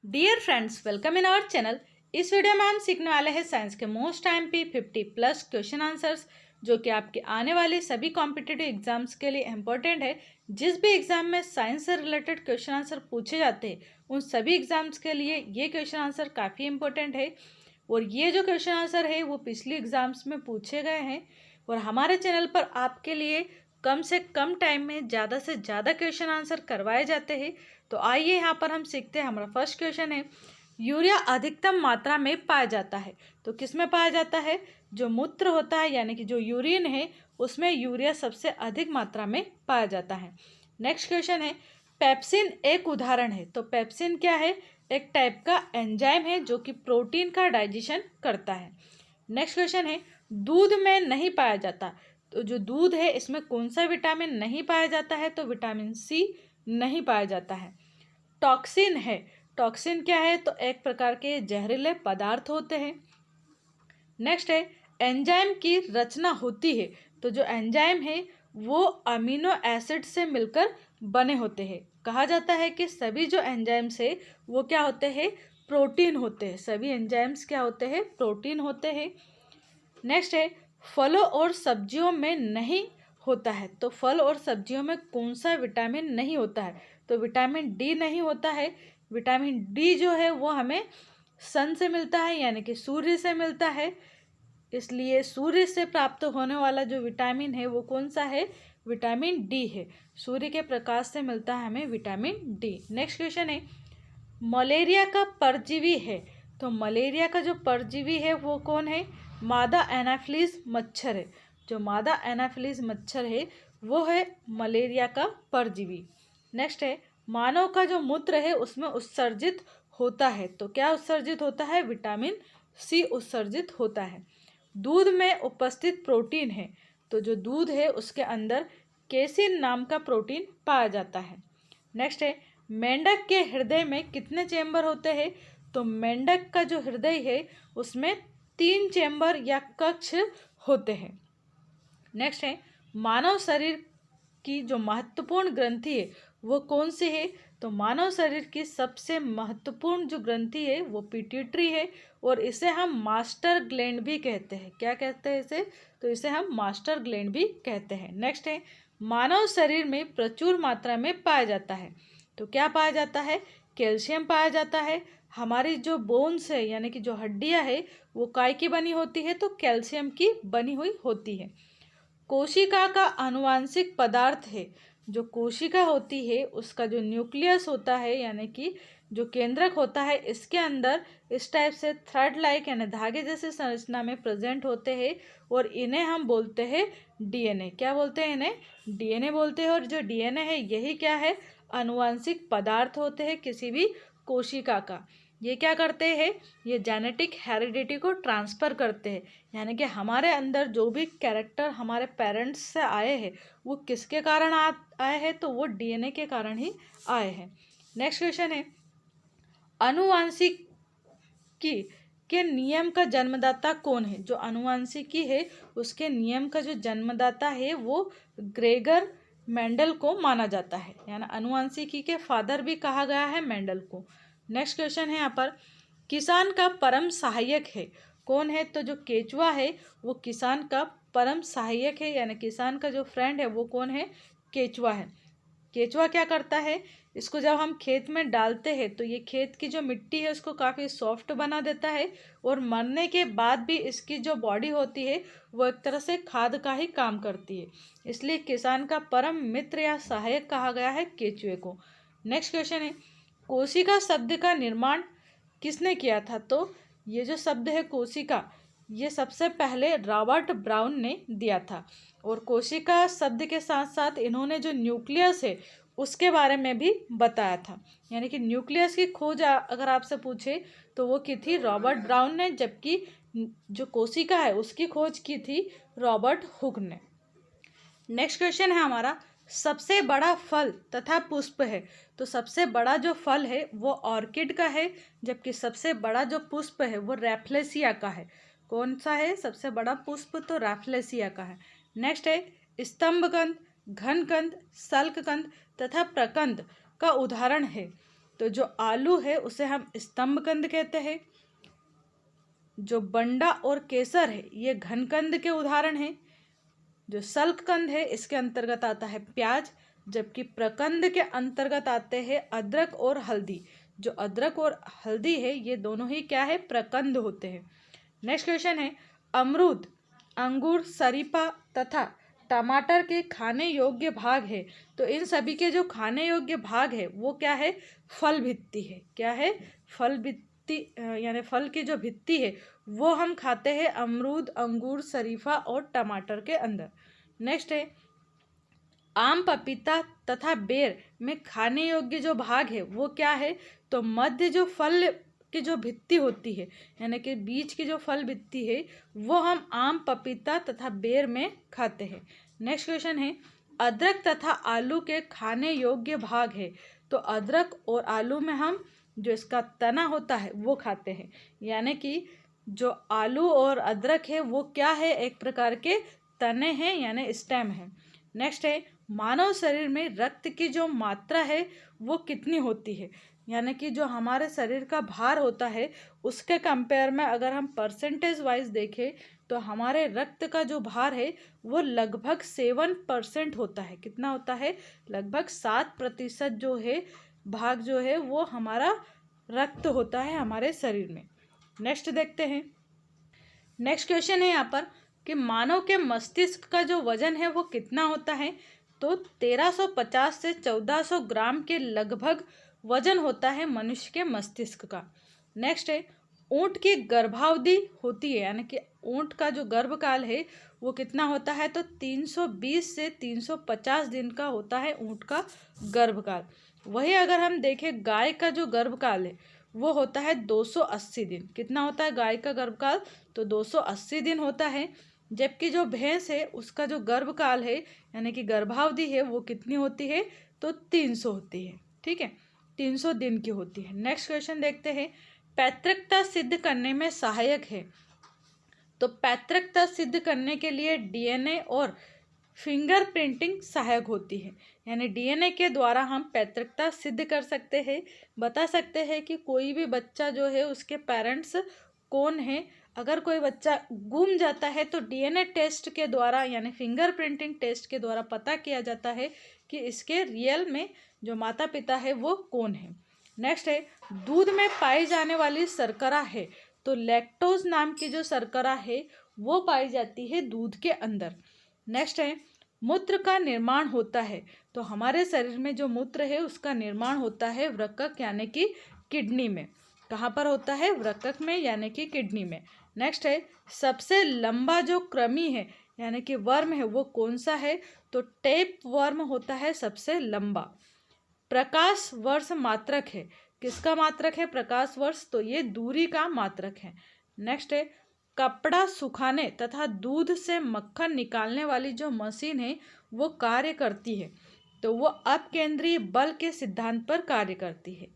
Dear friends, welcome in our channel. इस video में हम सीखने वाले हैं साइंस के मोस्ट IMP 50+ क्वेश्चन आंसर्स, जो कि आपके आने वाले सभी कॉम्पिटिटिव एग्जाम्स के लिए इम्पोर्टेंट है। जिस भी एग्जाम में साइंस से रिलेटेड क्वेश्चन आंसर पूछे जाते हैं, उन सभी एग्जाम्स के लिए ये क्वेश्चन आंसर काफ़ी इंपॉर्टेंट है। और ये जो क्वेश्चन आंसर है वो पिछले एग्जाम्स में पूछे गए हैं, और हमारे चैनल पर आपके लिए कम से कम टाइम में ज़्यादा से ज़्यादा क्वेश्चन आंसर करवाए जाते हैं। तो आइए यहाँ पर हम सीखते हैं। हमारा फर्स्ट क्वेश्चन है, यूरिया अधिकतम मात्रा में पाया जाता है। तो किस में पाया जाता है? जो मूत्र होता है यानी कि जो यूरिन है, उसमें यूरिया सबसे अधिक मात्रा में पाया जाता है। नेक्स्ट क्वेश्चन है, पेप्सिन एक उदाहरण है। तो पेप्सिन क्या है? एक टाइप का एंजाइम है जो कि प्रोटीन का डाइजेशन करता है। नेक्स्ट क्वेश्चन है, दूध में नहीं पाया जाता। तो जो दूध है इसमें कौन सा विटामिन नहीं पाया जाता है? तो विटामिन सी नहीं पाया जाता है। टॉक्सिन है। टॉक्सिन क्या है? तो एक प्रकार के जहरीले पदार्थ होते हैं। नेक्स्ट है, एंजाइम की रचना होती है। तो जो एंजाइम है वो अमीनो एसिड से मिलकर बने होते हैं। कहा जाता है कि सभी जो एंजाइम्स है वो क्या होते हैं? प्रोटीन होते हैं। सभी एंजाइम्स क्या होते हैं? प्रोटीन होते हैं। नेक्स्ट है, फलों और सब्जियों में नहीं होता है। तो फल और सब्जियों में कौन सा विटामिन नहीं होता है? तो विटामिन डी नहीं होता है। विटामिन डी जो है वो हमें सन से मिलता है यानी कि सूर्य से मिलता है। इसलिए सूर्य से प्राप्त होने वाला जो विटामिन है वो कौन सा है? विटामिन डी है। सूर्य के प्रकाश से मिलता है हमें विटामिन डी। नेक्स्ट क्वेश्चन है, मलेरिया का परजीवी है। तो मलेरिया का जो परजीवी है वो कौन है? मादा एनाफिलीज मच्छर है। जो मादा एनाफिलीज मच्छर है वो है मलेरिया का परजीवी। नेक्स्ट है, मानव का जो मूत्र है उसमें उत्सर्जित होता है। तो क्या उत्सर्जित होता है? विटामिन सी उत्सर्जित होता है। दूध में उपस्थित प्रोटीन है। तो जो दूध है उसके अंदर केसिन नाम का प्रोटीन पाया जाता है। नेक्स्ट है, मेंढक के हृदय में कितने चेंबर होते हैं? तो मेंढक का जो हृदय है उसमें 3 चेंबर या कक्ष होते हैं। नेक्स्ट है, मानव शरीर की जो महत्वपूर्ण ग्रंथि है वो कौन सी है? तो मानव शरीर की सबसे महत्वपूर्ण जो ग्रंथि है वो पिट्यूटरी है, और इसे हम मास्टर ग्लैंड भी कहते हैं। क्या कहते हैं इसे? तो इसे हम मास्टर ग्लैंड भी कहते हैं। नेक्स्ट है, मानव शरीर में प्रचुर मात्रा में पाया जाता है। तो क्या पाया जाता है? कैल्शियम पाया जाता है। हमारी जो बोन्स है यानी कि जो हड्डियां है वो काय की बनी होती है? तो कैल्शियम की बनी हुई होती है। कोशिका का आनुवांशिक पदार्थ है। जो कोशिका होती है उसका जो न्यूक्लियस होता है यानी कि जो केंद्रक होता है, इसके अंदर इस टाइप से थ्रेड लाइक यानी धागे जैसे संरचना में प्रेजेंट होते हैं, और इन्हें हम बोलते हैं डीएनए। क्या बोलते हैं इन्हें? डीएनए बोलते हैं। और जो डीएनए है यही क्या है? आनुवांशिक पदार्थ होते हैं किसी भी कोशिका का। ये क्या करते हैं? ये जेनेटिक हेरिडिटी को ट्रांसफ़र करते हैं। यानी कि हमारे अंदर जो भी कैरेक्टर हमारे पेरेंट्स से आए हैं वो किसके कारण आए हैं? तो वो डीएनए के कारण ही आए हैं। नेक्स्ट क्वेश्चन है, आनुवांशिकी के नियम का जन्मदाता कौन है? जो आनुवांशिकी है उसके नियम का जो जन्मदाता है वो ग्रेगर मेंडल को माना जाता है। यानी आनुवांशिकी के फादर भी कहा गया है मेंडल को। नेक्स्ट क्वेश्चन है यहाँ पर, किसान का परम सहायक है कौन है? तो जो केचुआ है वो किसान का परम सहायक है, यानी किसान का जो फ्रेंड है वो कौन है? केचुआ है। केचुआ क्या करता है? इसको जब हम खेत में डालते हैं तो ये खेत की जो मिट्टी है उसको काफ़ी सॉफ्ट बना देता है, और मरने के बाद भी इसकी जो बॉडी होती है वो एक तरह से खाद का ही काम करती है। इसलिए किसान का परम मित्र या सहायक कहा गया है केचुए को। नेक्स्ट क्वेश्चन है, कोशिका शब्द का निर्माण किसने किया था? तो ये जो शब्द है कोशिका, ये सबसे पहले रॉबर्ट ब्राउन ने दिया था। और कोशिका शब्द के साथ साथ इन्होंने जो न्यूक्लियस है उसके बारे में भी बताया था। यानी कि न्यूक्लियस की खोज अगर आपसे पूछे तो वो की थी रॉबर्ट ब्राउन ने, जबकि जो कोशिका है उसकी खोज की थी रॉबर्ट हुक ने। नेक्स्ट क्वेश्चन है हमारा, सबसे बड़ा फल तथा पुष्प है। तो सबसे बड़ा जो फल है वो ऑर्किड का है, जबकि सबसे बड़ा जो पुष्प है वो रैफ्लेसिया का है। कौन सा है सबसे बड़ा पुष्प? तो रैफ्लेसिया का है। नेक्स्ट है, स्तंभकंद, घनकंद, सल्ककंद तथा प्रकंद का उदाहरण है। तो जो आलू है उसे हम स्तंभकंद कहते हैं। जो बंडा और केसर है ये घनकंद के उदाहरण हैं। जो सल्ककंद है इसके अंतर्गत आता है प्याज, जबकि प्रकंद के अंतर्गत आते हैं अदरक और हल्दी। जो अदरक और हल्दी है ये दोनों ही क्या है, प्रकंद होते हैं। नेक्स्ट क्वेश्चन है, अमरूद, अंगूर, शरीफा तथा टमाटर के खाने योग्य भाग है। तो इन सभी के जो खाने योग्य भाग है वो क्या है, फल भित्ति है। क्या है, फल भित्ति, यानी फल की जो भित्ति है वो हम खाते हैं अमरूद, अंगूर, शरीफा और टमाटर के अंदर। नेक्स्ट है, आम, पपीता तथा बेर में खाने योग्य जो भाग है वो क्या है, तो मध्य जो फल की जो भित्ति होती है, यानी कि बीच की जो फल भित्ति है वो हम आम, पपीता तथा बेर में खाते हैं। नेक्स्ट क्वेश्चन है, अदरक तथा आलू के खाने योग्य भाग है। तो अदरक और आलू में हम जो इसका तना होता है वो खाते हैं, यानी कि जो आलू और अदरक है वो क्या है, एक प्रकार के तने हैं यानी स्टेम है। नेक्स्ट है, मानव शरीर में रक्त की जो मात्रा है वो कितनी होती है, यानी कि जो हमारे शरीर का भार होता है उसके कंपेयर में अगर हम परसेंटेज वाइज देखें तो हमारे रक्त का जो भार है वो लगभग 7% होता है। कितना होता है, लगभग 7% जो है भाग जो है वो हमारा रक्त होता है हमारे शरीर में। नेक्स्ट देखते हैं, नेक्स्ट क्वेश्चन है यहाँ पर कि मानव के मस्तिष्क का जो वजन है वो कितना होता है। तो 1350 से 1400 ग्राम के लगभग वजन होता है मनुष्य के मस्तिष्क का। नेक्स्ट है, ऊंट की गर्भावधि होती है, यानी कि ऊंट का जो गर्भकाल है वो कितना होता है, तो 320 से 350 दिन का होता है ऊंट का गर्भकाल। वही अगर हम देखें गाय का जो गर्भकाल है वो होता है 280 दिन। कितना होता है गाय का गर्भकाल, तो 280 दिन होता है। जबकि जो भैंस है उसका जो गर्भकाल है यानी कि गर्भावधि है वो कितनी होती है, तो 300 होती है। ठीक है, 300 दिन की होती है। नेक्स्ट क्वेश्चन देखते हैं, पैतृकता सिद्ध करने में सहायक है। तो पैतृकता सिद्ध करने के लिए डीएनए और फिंगर प्रिंटिंग सहायक होती है, यानी डीएनए के द्वारा हम पैतृकता सिद्ध कर सकते हैं, बता सकते हैं कि कोई भी बच्चा जो है उसके पेरेंट्स कौन है। अगर कोई बच्चा गुम जाता है तो डीएनए टेस्ट के द्वारा यानी फिंगर प्रिंटिंग टेस्ट के द्वारा पता किया जाता है कि इसके रियल में जो माता पिता है वो कौन है। नेक्स्ट है, दूध में पाई जाने वाली शर्करा है। तो लैक्टोज नाम की जो शर्करा है वो पाई जाती है दूध के अंदर। नेक्स्ट है, मूत्र का निर्माण होता है। तो हमारे शरीर में जो मूत्र है उसका निर्माण होता है वृक्क यानी कि किडनी में। कहाँ पर होता है, वृक्क में यानी कि किडनी में। नेक्स्ट है, सबसे लंबा जो कृमि है यानी कि वर्म है वो कौन सा है, तो टेप वर्म होता है सबसे लंबा। प्रकाश वर्ष मात्रक है, किसका मात्रक है, प्रकाश वर्ष, तो ये दूरी का मात्रक है। नेक्स्ट है, कपड़ा सुखाने तथा दूध से मक्खन निकालने वाली जो मशीन है वो कार्य करती है, तो वो अपकेंद्रीय बल के सिद्धांत पर कार्य करती है।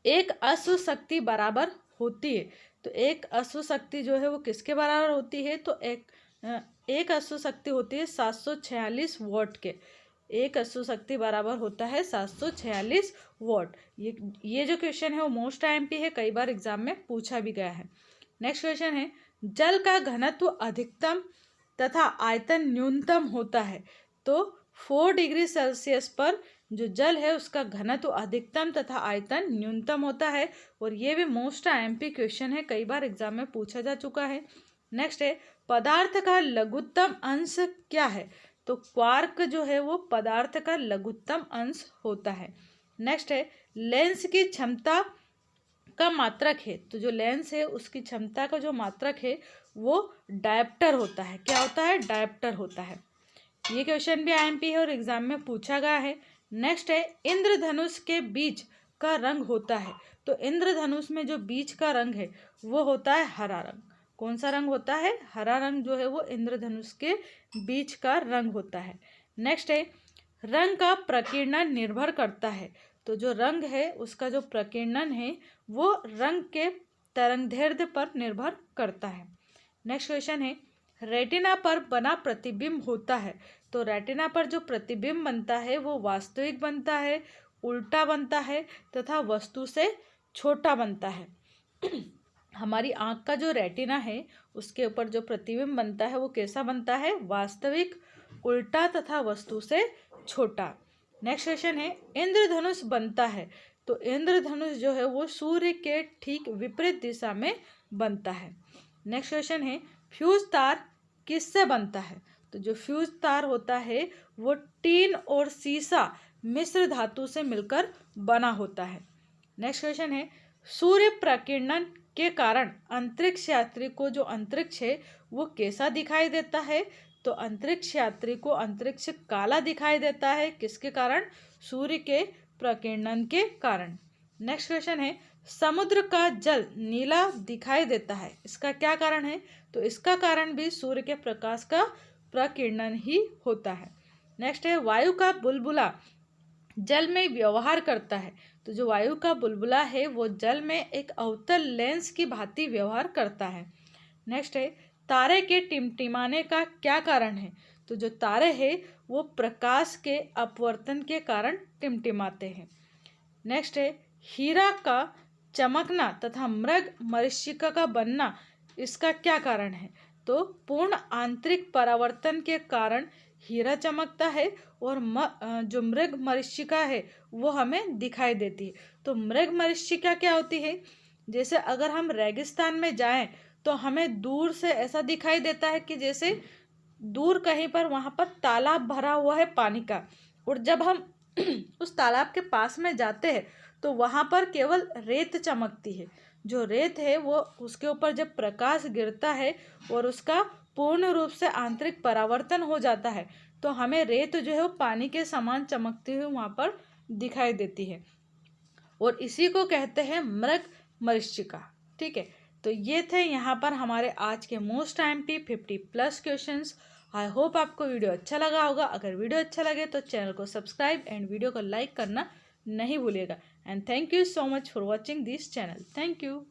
एक अश्व शक्ति बराबर होती है। तो एक अश्व शक्ति जो है वो किसके बराबर होती है, तो एक अश्व शक्ति होती है 746 वॉट के। एक अश्व शक्ति बराबर होता है 746 वॉट। ये जो क्वेश्चन है वो मोस्ट आईएमपी है, कई बार एग्जाम में पूछा भी गया है। नेक्स्ट क्वेश्चन है, जल का घनत्व अधिकतम तथा आयतन न्यूनतम होता है। तो 4 डिग्री सेल्सियस पर जो जल है उसका घनत्व अधिकतम तथा आयतन न्यूनतम होता है, और ये भी मोस्ट आईएमपी क्वेश्चन है, कई बार एग्जाम में पूछा जा चुका है। नेक्स्ट है, पदार्थ का लघुत्तम अंश क्या है, तो क्वार्क जो है वो पदार्थ का लघुत्तम अंश होता है। नेक्स्ट है, लेंस की क्षमता का मात्रक है। तो जो लेंस है उसकी क्षमता का जो मात्रक है वो डायप्टर होता है। क्या होता है, डायप्टर होता है। ये क्वेश्चन भी आईएमपी है और एग्जाम में पूछा गया है। नेक्स्ट है, इंद्रधनुष के बीच का रंग होता है। तो इंद्रधनुष में जो बीच का रंग है वो होता है हरा रंग। कौन सा रंग होता है, हरा रंग जो है वो इंद्रधनुष के बीच का रंग होता है। नेक्स्ट है, रंग का प्रकीर्णन निर्भर करता है। तो जो रंग है उसका जो प्रकीर्णन है वो रंग के तरंगदैर्ध्य पर निर्भर करता है। नेक्स्ट क्वेश्चन है, रेटिना पर बना प्रतिबिंब होता है। तो रेटिना पर जो प्रतिबिंब बनता है वो वास्तविक बनता है, उल्टा बनता है तथा वस्तु से छोटा बनता है। हमारी आँख का जो रेटिना है उसके ऊपर जो प्रतिबिंब बनता है वो कैसा बनता है? वास्तविक, उल्टा तथा वस्तु से छोटा। नेक्स्ट क्वेश्चन है, इंद्रधनुष बनता है। तो इंद्रधनुष जो है वो सूर्य के ठीक विपरीत दिशा में बनता है। नेक्स्ट क्वेश्चन है, फ्यूज तार किससे बनता है? तो जो फ्यूज तार होता है वो टीन और सीसा मिश्र धातु से मिलकर बना होता है। नेक्स्ट क्वेश्चन है, सूर्य प्रकीर्णन के कारण अंतरिक्ष यात्री को जो अंतरिक्ष है वो कैसा दिखाई देता है? तो अंतरिक्ष यात्री को अंतरिक्ष काला दिखाई देता है। किसके कारण? सूर्य के प्रकीर्णन के कारण। नेक्स्ट क्वेश्चन है, समुद्र का जल नीला दिखाई देता है, इसका क्या कारण है? तो इसका कारण भी सूर्य के प्रकाश का प्रकीर्णन ही होता है। नेक्स्ट है, वायु का बुलबुला जल में व्यवहार करता है। तो जो वायु का बुलबुला है वो जल में एक अवतल लेंस की भांति व्यवहार करता है। नेक्स्ट है, तारे के टिमटिमाने का क्या कारण है? तो जो तारे हैं वो प्रकाश के अपवर्तन के कारण टिमटिमाते हैं। नेक्स्ट है, हीरा का चमकना तथा मृग मरीचिका का बनना, इसका क्या कारण है? तो पूर्ण आंतरिक परावर्तन के कारण हीरा चमकता है और जो मृग मरीचिका है वो हमें दिखाई देती है। तो मृग मरीचिका क्या होती है? जैसे अगर हम रेगिस्तान में जाएं तो हमें दूर से ऐसा दिखाई देता है कि जैसे दूर कहीं पर वहाँ पर तालाब भरा हुआ है पानी का, और जब हम उस तालाब के पास में जाते हैं तो वहाँ पर केवल रेत चमकती है। जो रेत है वो उसके ऊपर जब प्रकाश गिरता है और उसका पूर्ण रूप से आंतरिक परावर्तन हो जाता है तो हमें रेत जो है वो पानी के समान चमकती हुई वहाँ पर दिखाई देती है, और इसी को कहते हैं मृग मरीचिका। ठीक है, तो ये थे यहाँ पर हमारे आज के most IMP 50+ questions. I hope आपको वीडियो अच्छा लगा होगा। अगर वीडियो अच्छा लगे तो चैनल को सब्सक्राइब एंड वीडियो को लाइक करना नहीं भूलिएगा। And thank you so much for watching this channel. Thank you.